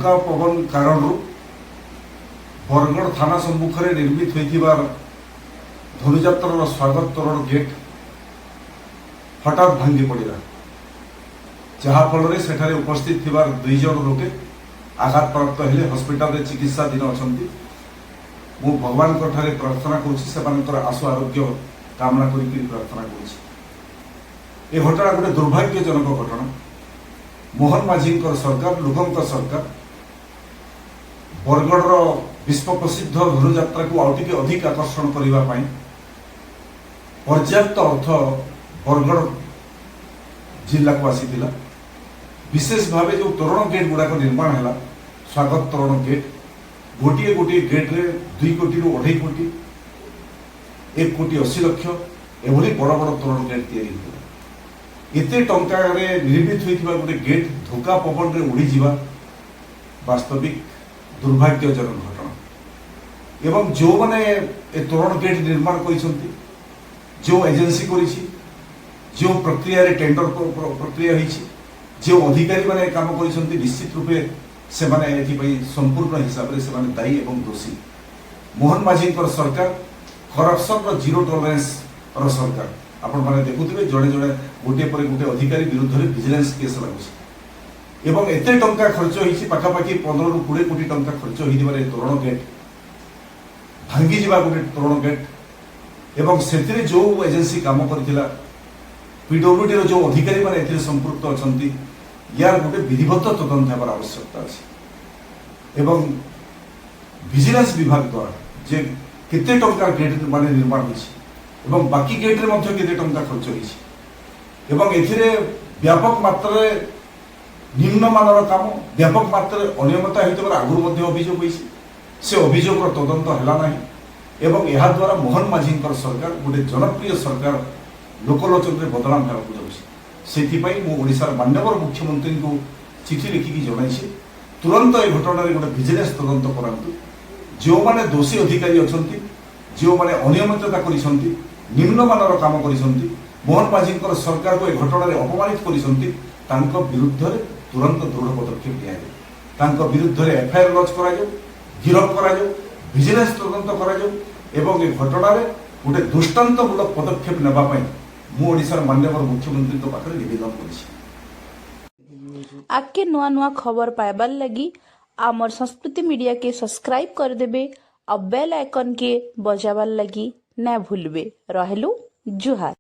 झोंका पवन कारण बरगढ़ थाना सम्मुख में निर्मित होइथिबार धनुजात्रार स्वागत तोरण गेट हठात भांगी पड़ा जहाँफल से उपस्थित थिबार 2 जन लोके आघात प्राप्त हेले हॉस्पिटल रे चिकित्साधीन अछंती। मु भगवान ठारे प्रार्थना करुछि सेमानकर आशु आरोग्य कामना करी प्रार्थना करुछि। ए घटना गोटे दुर्भाग्यजनक घटना। मोहन माझी सरकार लोकंक सरकार बरगढ़ विश्व प्रसिद्ध धनुजात्रा को आउ टिके अधिक आकर्षण करने पर्याप्त अर्थ बरगढ़ जिला को आसीथिला। विशेष भाव जो तोरण गेट गुड़ाक निर्माण है स्वागत तोरण गेट गोटे गोटे गेट रे 2 कोटी रु 2.5 कोटी 1 कोटी 80 लक्ष एभली बड़ बड़ तोरण गेट तैयारी एते टंका रे निर्मित होइथिबा गोटे गेट धोका पवन रे उड़ी जिबा वास्तविक दुर्भाग्यजनक घटना। एवं जो माने ए तोरण गेट निर्माण करिसंती जो एजेंसी करिछि जो प्रक्रिया रे टेंडर प्रक्रिया होइछि जो अधिकारी माने काम करिसंती निश्चित रूपे से माने एथि संपूर्ण हिसाब से माने दायी एवं दोषी। मोहन माझी सरकार करप्शन रो जीरो टॉलरेंस रो सरकार। आपण माने देखुथिबे जड़े जड़े गोटे पर गोटे अधिकारी विरुद्ध रे विजिलेंस केस लागुछि एवं एते टंका खर्च होइछि पाखापाखि 15 रु 20 कोटी टंका खर्च होइदिबारे तोरण गेट भांगी जिबा गोटे तोरण गेट एवं सेतिरे जो एजेंसी काम करथिला पीडब्ल्यूडी रो जो अधिकारी माने एथिरे संपृक्त अछंती यार गोटे विधिवत तदंत हेबार आवश्यकता अछि एवं विजिलेंस विभाग द्वारा जे केते टंका गेट माने निर्माण होइछि एवं बाकी गेट रे मध्ये केते टंका खर्च होइछि एवं एथिरे व्यापक मात्रा रे निम्न मानर काम व्यापक मात्रा रे अनियमितता हेतुबार आगुर मध्ये अभियोग होइछि से अभियोगर तदंत हैला नाही एवं एहा द्वारा मोहन माझी सरकार गोटे जनप्रिय सरकार लोकलोचन में बदनाम होगा से ओडिशार माननीय मुख्यमंत्री को चिठी लिखिकी जनाई तुरंत ए घटना गोटे विजिलेंस तदंत करातु जो माने दोषी अधिकारी अच्छा जो माने अनियमितता करिसंती निम्नमानर काम करिसंती मोहन माझी सरकार को ए घटना अपमानित करिसंती तांको विरुद्ध रे तुरंत दृढ़ पदक्षेप दिया विरुद्ध रे एफआईआर लॉन्च करा जाऊ गिरफ करा जाऊ विजिलेंस तदंत करा जाऊ एवं ए घटना रे गोटे दृष्टांतमूलक पदक्षेप नेबा पई मु ओडिशार माननीय मुख्यमंत्री तो पाखरे निवेदन करिछि। आके नुआ नुआ खबर पाइबार लगी आमर संस्कृति मीडिया के सब्सक्राइब कर देबे और बेल आइकन के बजाबार लगी ना भूलबे। रहेलु जुहार।